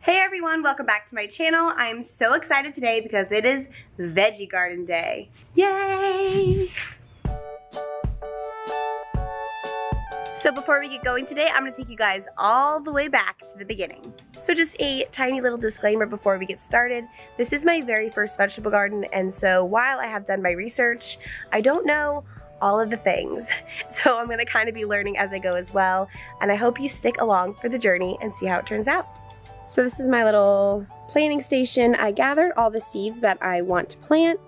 Hey everyone, welcome back to my channel. I'm so excited today because it is Veggie Garden Day. Yay! So before we get going today, I'm going to take you guys all the way back to the beginning. So just a tiny little disclaimer before we get started. This is my very first vegetable garden, and so while I have done my research, I don't know all of the things. So I'm going to kind of be learning as I go as well, and I hope you stick along for the journey and see how it turns out. So this is my little planting station. I gathered all the seeds that I want to plant,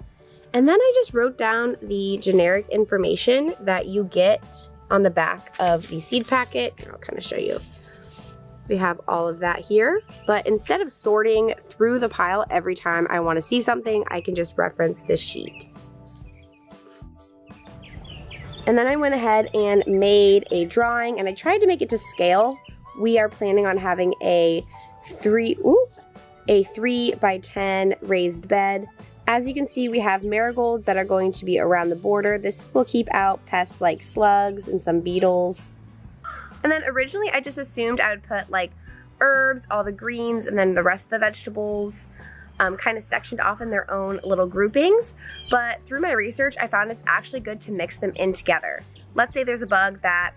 and then I just wrote down the generic information that you get on the back of the seed packet. I'll kind of show you. We have all of that here, but instead of sorting through the pile every time I want to see something, I can just reference this sheet. And then I went ahead and made a drawing, and I tried to make it to scale. We are planning on having a 3 by 10 raised bed. As you can see, we have marigolds that are going to be around the border. This will keep out pests like slugs and some beetles. And then originally I just assumed I would put like herbs, all the greens, and then the rest of the vegetables kind of sectioned off in their own little groupings. But through my research, I found it's actually good to mix them in together. Let's say there's a bug that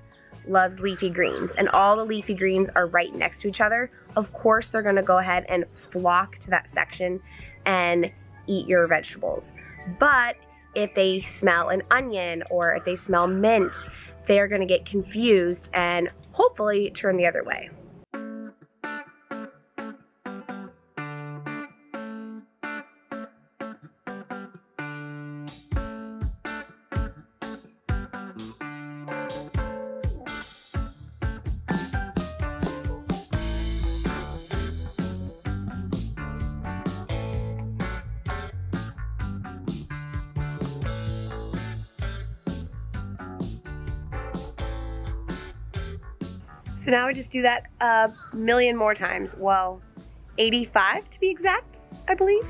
loves leafy greens and all the leafy greens are right next to each other. Of course they're going to go ahead and flock to that section and eat your vegetables. But if they smell an onion or if they smell mint, they're going to get confused and hopefully turn the other way. So now I just do that a million more times. Well, 85 to be exact, I believe.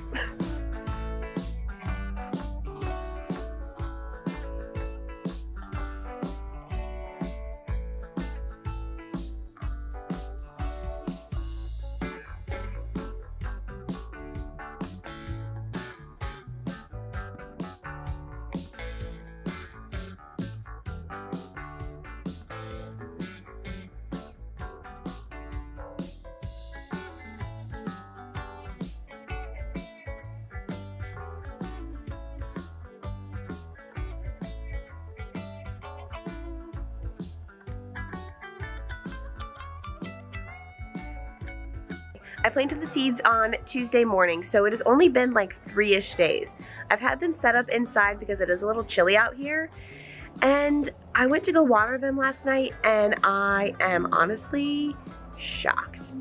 I planted the seeds on Tuesday morning, so it has only been like 3-ish days. I've had them set up inside because it is a little chilly out here, and I went to go water them last night, and I am honestly shocked.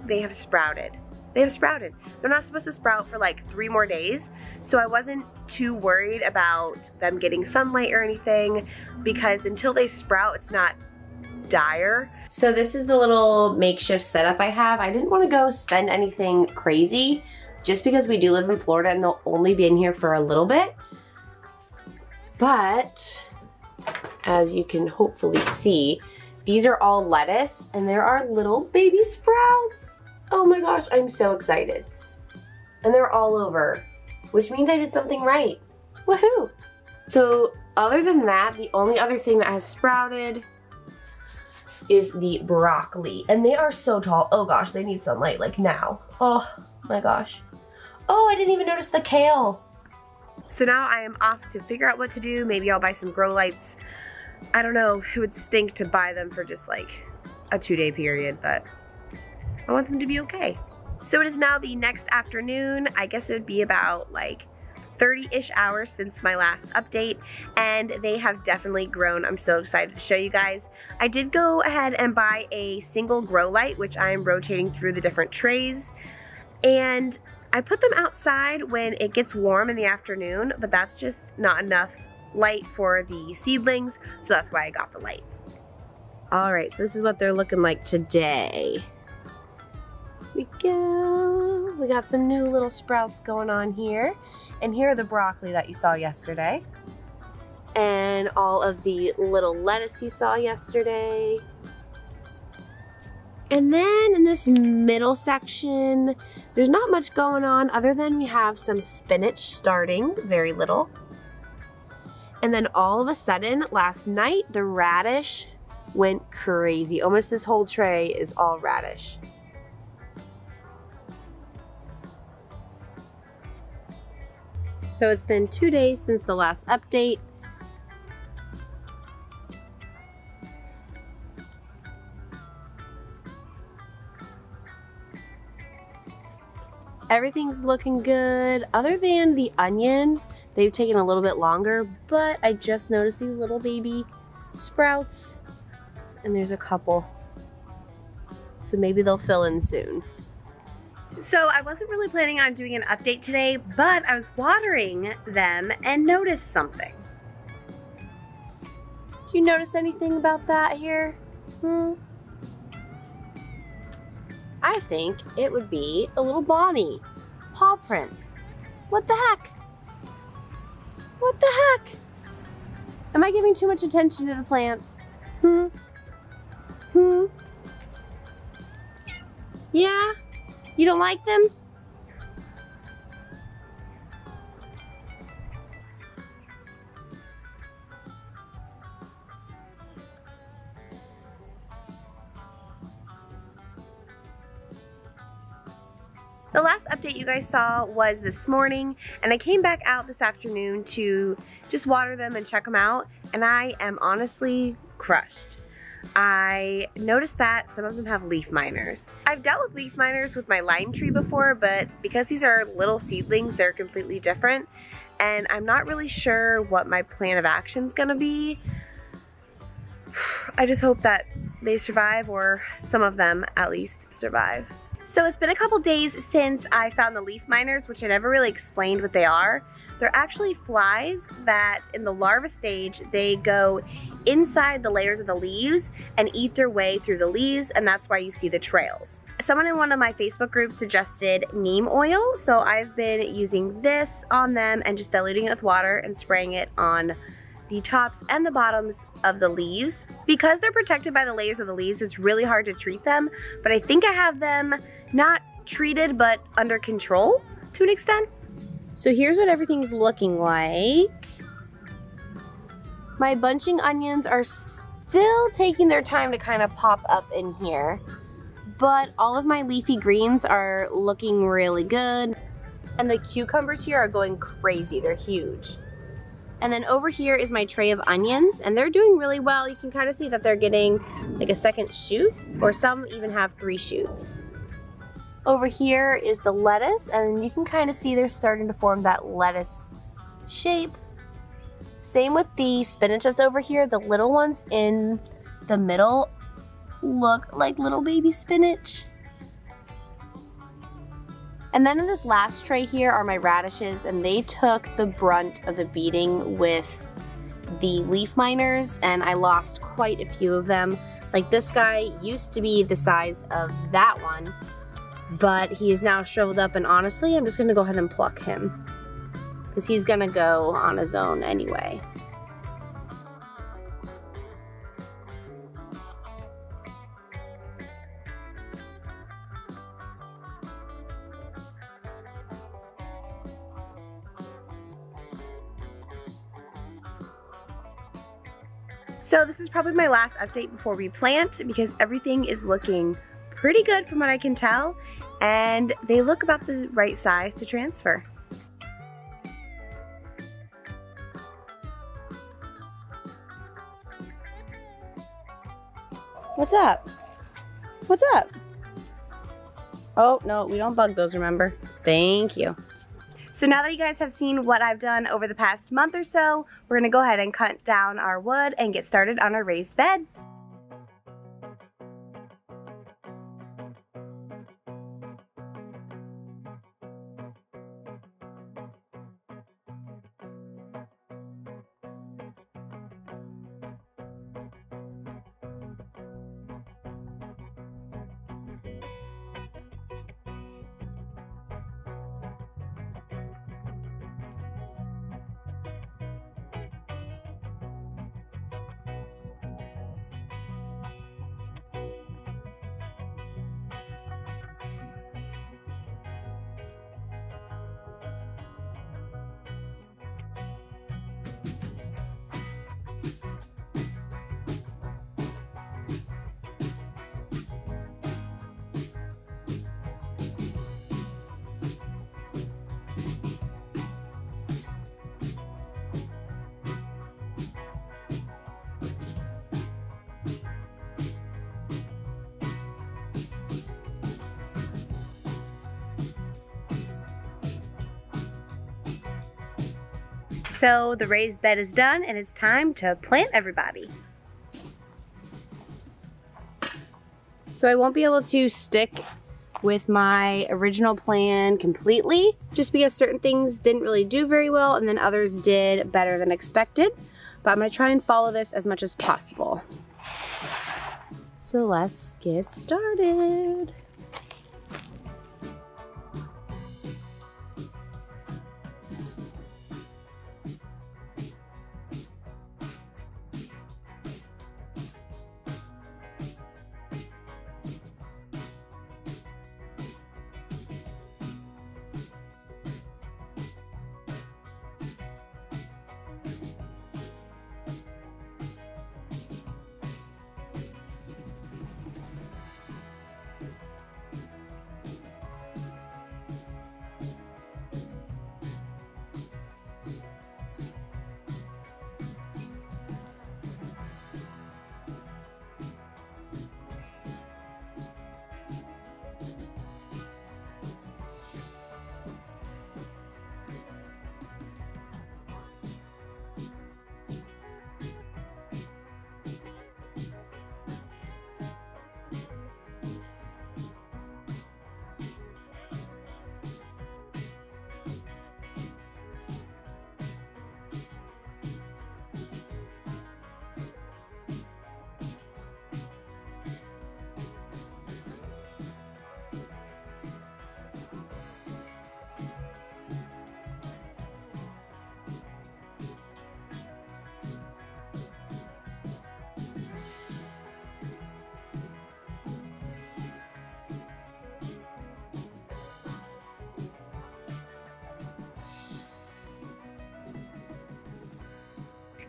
They have sprouted. They have sprouted. They're not supposed to sprout for like 3 more days, so I wasn't too worried about them getting sunlight or anything, because until they sprout, it's not dire. So this is the little makeshift setup I have. I didn't want to go spend anything crazy just because we do live in Florida and they'll only be in here for a little bit. But as you can hopefully see, these are all lettuce and there are little baby sprouts. Oh my gosh, I'm so excited. And they're all over, which means I did something right. Woohoo! So other than that, the only other thing that has sprouted is the broccoli, and they are so tall. Oh gosh, they need sunlight like now. Oh my gosh. Oh, I didn't even notice the kale. So now I am off to figure out what to do. Maybe I'll buy some grow lights. I don't know, it would stink to buy them for just like a 2-day period, but I want them to be okay. So it is now the next afternoon. I guess it would be about like 30-ish hours since my last update, and they have definitely grown. I'm so excited to show you guys. I did go ahead and buy a single grow light, which I am rotating through the different trays, and I put them outside when it gets warm in the afternoon, but that's just not enough light for the seedlings, so that's why I got the light. Alright, so this is what they're looking like today. Here we go. We got some new little sprouts going on here. And here are the broccoli that you saw yesterday. And all of the little lettuce you saw yesterday. And then in this middle section, there's not much going on other than we have some spinach starting, very little. And then all of a sudden, last night, the radish went crazy. Almost this whole tray is all radish. So it's been 2 days since the last update. Everything's looking good, other than the onions. They've taken a little bit longer, but I just noticed these little baby sprouts, and there's a couple. So maybe they'll fill in soon. So I wasn't really planning on doing an update today, but I was watering them and noticed something. Do you notice anything about that here? I think it would be a little Bonnie paw print. What the heck? What the heck? Am I giving too much attention to the plants? Yeah? You don't like them? The last update you guys saw was this morning, and I came back out this afternoon to just water them and check them out, and I am honestly crushed. I noticed that some of them have leaf miners. I've dealt with leaf miners with my lime tree before, but because these are little seedlings, they're completely different, and I'm not really sure what my plan of action is gonna be. I just hope that they survive, or some of them at least survive. So it's been a couple days since I found the leaf miners, which I never really explained what they are. They're actually flies that in the larva stage, they go inside the layers of the leaves and eat their way through the leaves, and that's why you see the trails. Someone in one of my Facebook groups suggested neem oil, so I've been using this on them and just diluting it with water and spraying it on the tops and the bottoms of the leaves. Because they're protected by the layers of the leaves, it's really hard to treat them, but I think I have them not treated but under control to an extent. So here's what everything's looking like. My bunching onions are still taking their time to kind of pop up in here, but all of my leafy greens are looking really good. And the cucumbers here are going crazy, they're huge. And then over here is my tray of onions, and they're doing really well. You can kind of see that they're getting like a second shoot, or some even have 3 shoots. Over here is the lettuce, and you can kind of see they're starting to form that lettuce shape. Same with the spinach that's over here. The little ones in the middle look like little baby spinach. And then in this last tray here are my radishes, and they took the brunt of the beating with the leaf miners, and I lost quite a few of them. Like this guy used to be the size of that one, but he is now shriveled up, and honestly, I'm just gonna go ahead and pluck him because he's gonna go on his own anyway. So this is probably my last update before we plant, because everything is looking pretty good from what I can tell, and they look about the right size to transfer. What's up? What's up? Oh, no, we don't bug those, remember? Thank you. So now that you guys have seen what I've done over the past month or so, we're gonna go ahead and cut down our wood and get started on our raised bed. So the raised bed is done and it's time to plant everybody. So I won't be able to stick with my original plan completely, just because certain things didn't really do very well and then others did better than expected. But I'm gonna try and follow this as much as possible. So let's get started.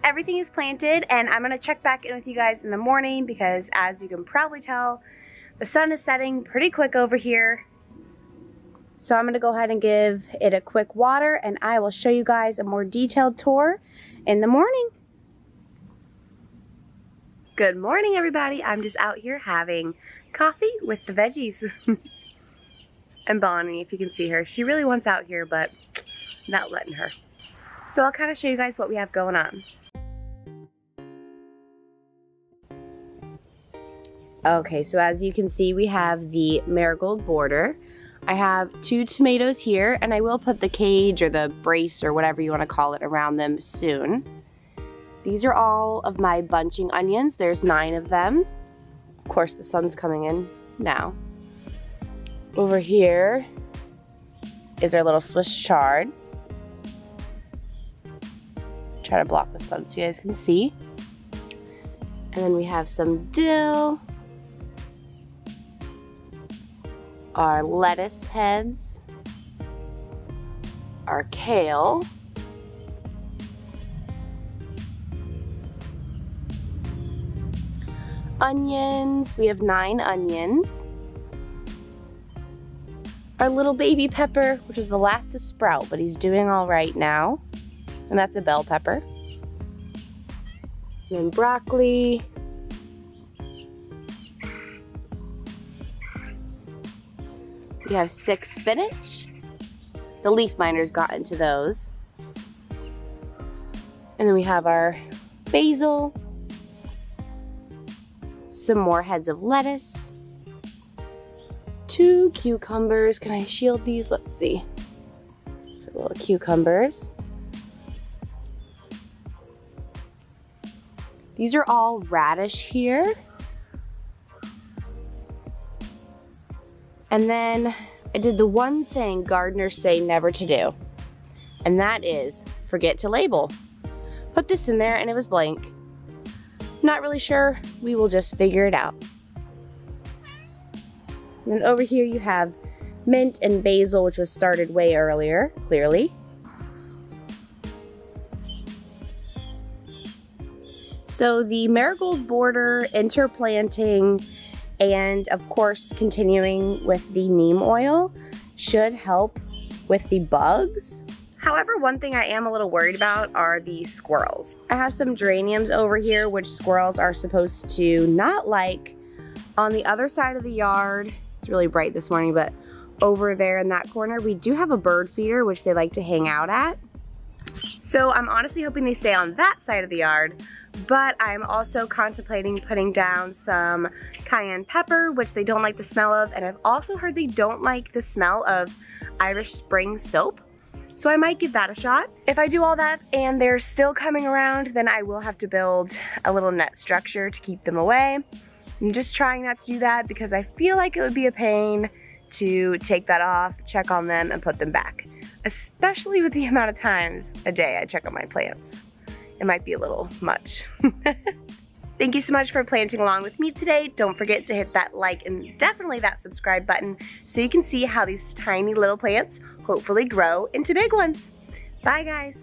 Everything is planted and I'm gonna check back in with you guys in the morning because as you can probably tell, the sun is setting pretty quick over here. So I'm gonna go ahead and give it a quick water and I will show you guys a more detailed tour in the morning. Good morning, everybody. I'm just out here having coffee with the veggies. And Bonnie, if you can see her, she really wants out here, but not letting her. So I'll kind of show you guys what we have going on. Okay, so as you can see, we have the marigold border. I have 2 tomatoes here, and I will put the cage or the brace or whatever you want to call it around them soon. These are all of my bunching onions. There's 9 of them. Of course, the sun's coming in now. Over here is our little Swiss chard. Try to block the sun so you guys can see. And then we have some dill. Our lettuce heads, our kale, onions, we have 9 onions, our little baby pepper, which is the last to sprout, but he's doing all right now, and that's a bell pepper, and then broccoli, we have 6 spinach. The leaf miners got into those. And then we have our basil. Some more heads of lettuce. 2 cucumbers. Can I shield these? Let's see. Little cucumbers. These are all radish here. And then I did the one thing gardeners say never to do, and that is forget to label. Put this in there and it was blank. Not really sure, we will just figure it out. And then over here you have mint and basil, which was started way earlier, clearly. So the marigold border, interplanting, and of course continuing with the neem oil should help with the bugs. However, one thing I am a little worried about are the squirrels. I have some geraniums over here which squirrels are supposed to not like. On the other side of the yard, it's really bright this morning, but over there in that corner we do have a bird feeder which they like to hang out at. So I'm honestly hoping they stay on that side of the yard, but I'm also contemplating putting down some cayenne pepper, which they don't like the smell of, and I've also heard they don't like the smell of Irish Spring soap. So I might give that a shot. If I do all that and they're still coming around, then I will have to build a little net structure to keep them away. I'm just trying not to do that because I feel like it would be a pain to take that off, check on them, and put them back. Especially with the amount of times a day I check on my plants. It might be a little much. Thank you so much for planting along with me today. Don't forget to hit that like and definitely that subscribe button so you can see how these tiny little plants hopefully grow into big ones. Bye guys.